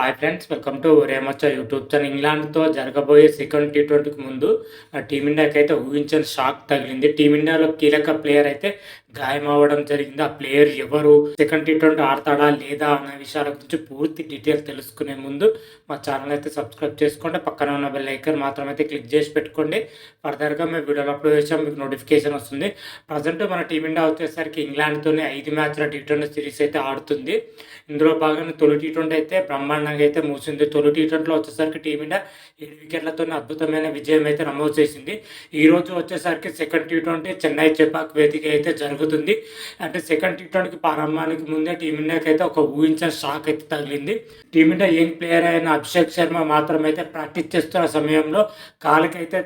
Hi friends, welcome to రేమచ్చ YouTube channel. ఇంగ్లాండ్తో జరగబోయే సెకండ్ టీ20కి ముందు టీమిండియాకి అయితే ఊహించని షాక్ తగిలింది. టీమిండియాలో కీలక ప్లేయర్ అయితే గాయం అవ్వడం జరిగింది. ఆ ప్లేయర్ ఎవరు, సెకండ్ టీ20 ఆడతాడా లేదా అనే విషయాల గురించి పూర్తి డీటెయిల్ తెలుసుకునే ముందు మా ఛానల్ అయితే సబ్స్క్రైబ్ చేసుకోండి. పక్కన ఉన్న బెల్ ఐకాన్ మాత్రం అయితే క్లిక్ చేసి పెట్టుకోండి. ఫర్దర్గా మేము వీడియోలు అప్లోడ్ చేసాం, మీకు నోటిఫికేషన్ వస్తుంది. ప్రజెంట్ మన టీమిండియా వచ్చేసరికి ఇంగ్లాండ్తోనే 5 మ్యాచ్ల టీ20 సిరీస్ అయితే ఆడుతుంది. ఇందులో భాగంగా తొలి టీ20 అయితే బ్రహ్మాండంగా అయితే మూసింది. తొలి టీ20లో వచ్చేసరికి టీమిండియా 7 వికెట్లతో అద్భుతమైన విజయం అయితే నమోదు చేసింది. ఈ రోజు వచ్చేసరికి సెకండ్ టీ20 చెన్నై చెపాక్ వేదిక అయితే జరుగుతుంది. అంటే సెకండ్ టీ20కి ప్రారంభానికి ముందే టీమిండియాకి అయితే ఒక ఊహించిన షాక్ అయితే తగిలింది. టీమిండియా యంగ్ ప్లేయర్ అయిన అభిషేక్ శర్మ మాత్రం అయితే ప్రాక్టీస్ చేస్తున్న సమయంలో కాలుకైతే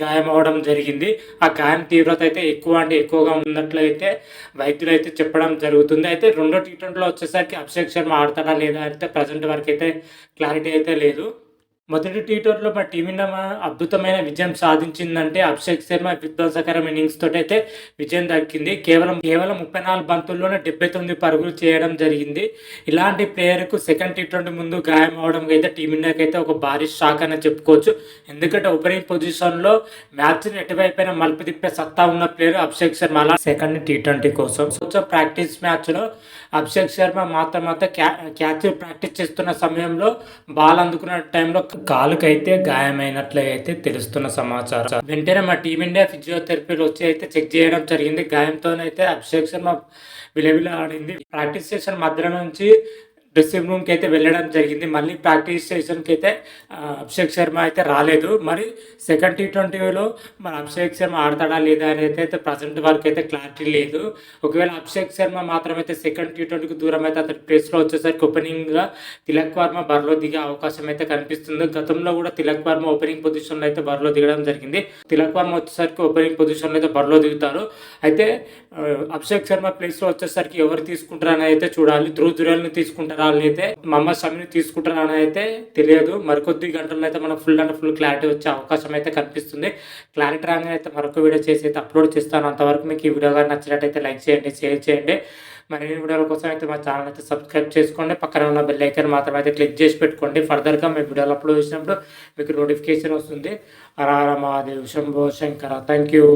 గాయం అవడం జరిగింది. ఆ గాయం తీవ్రత అయితే ఎక్కువగా ఉన్నట్లయితే వైద్యులు అయితే చెప్పడం జరుగుతుంది. అయితే రెండో టీ20లో వచ్చేసరికి అభిషేక్ శర్మ ఆడతాడా లేదా అయితే ప్రజెంట్ వరకు అయితే క్లారిటీ అయితే లేదు. మొదటి టీ20లో మన టీమిండియా అద్భుతమైన విజయం సాధించిందంటే అభిషేక్ శర్మ విధ్వంసకరం ఇన్నింగ్స్ తోటి అయితే విజయం దక్కింది. కేవలం 34 బంతుల్లోనే 79 పరుగులు చేయడం జరిగింది. ఇలాంటి ప్లేయర్కు సెకండ్ టీ20 ముందు గాయం అవడం అయితే టీమిండియాకి అయితే ఒక భారీ షాక్ అని చెప్పుకోవచ్చు. ఎందుకంటే ఓపెనింగ్ పొజిషన్లో మ్యాచ్ని ఎటువైపైన మలుపు తిప్పే సత్తా ఉన్న ప్లేయర్ అభిషేక్ శర్మ. అలా సెకండ్ టీ20 కోసం ప్రాక్టీస్ మ్యాచ్లో అభిషేక్ శర్మ మాత్రం క్యాచ్ ప్రాక్టీస్ చేస్తున్న సమయంలో బాల్ అందుకున్న టైంలో కాలుకైతే గాయమైనట్లయితే తెలుస్తున్న సమాచారం. వెంటనే మా టీమిండియా ఫిజియోథెరపీలో వచ్చి అయితే చెక్ చేయడం జరిగింది. గాయంతోనైతే అభిషేక్ శర్మ విలవిలాడింది. ప్రాక్టీస్ సెషన్ మధ్య నుంచి డ్రెస్సింగ్ రూమ్కి అయితే వెళ్ళడం జరిగింది. మళ్ళీ ప్రాక్టీస్ సెషన్కి అయితే అభిషేక్ శర్మ అయితే రాలేదు. మరి సెకండ్ టీ20లో మన అభిషేక్ శర్మ ఆడతాడా లేదా అనేది అయితే ప్రజెంట్ వరకు అయితే క్లారిటీ లేదు. ఒకవేళ అభిషేక్ శర్మ మాత్రం అయితే సెకండ్ టీ20కి దూరం అయితే అతని ప్లేస్లో వచ్చేసరికి ఓపెనింగ్గా తిలక్ వర్మ బరిలో దిగే అవకాశం అయితే కనిపిస్తుంది. గతంలో కూడా తిలక్ వర్మ ఓపెనింగ్ పొజిషన్లో అయితే బరిలో దిగడం జరిగింది. తిలక్ వర్మ వచ్చేసరికి ఓపెనింగ్ పొజిషన్లో అయితే బరిలో దిగుతారు. అయితే అభిషేక్ శర్మ ప్లేస్లో వచ్చేసరికి ఎవరు తీసుకుంటారని అయితే చూడాలి. ధ్రువ్ జురేల్ని తీసుకుంటారా అయితే మహమ్మద్ షమిని తీసుకుంటారని అయితే తెలియదు. మరికొద్ది గంటల్లో అయితే మనకు ఫుల్ క్లారిటీ వచ్చే అవకాశం అయితే కనిపిస్తుంది. క్లారిటీ రాగానే అయితే మరొక వీడియో చేసి అయితే అప్లోడ్ చేస్తాను. అంతవరకు మీకు ఈ వీడియో కానీ నచ్చినట్టయితే లైక్ చేయండి, షేర్ చేయండి. మరిన్ని వీడియోల కోసం అయితే మా ఛానల్ అయితే సబ్స్క్రైబ్ చేసుకోండి. పక్కన ఉన్న బెల్ ఐకాన్ మాత్రం అయితే క్లిక్ చేసి పెట్టుకోండి. ఫర్దర్గా మేము వీడియోలు అప్లోడ్ చేసినప్పుడు మీకు నోటిఫికేషన్ వస్తుంది. హర హర మహాదేవ్, శంభో శంకర. Thank you.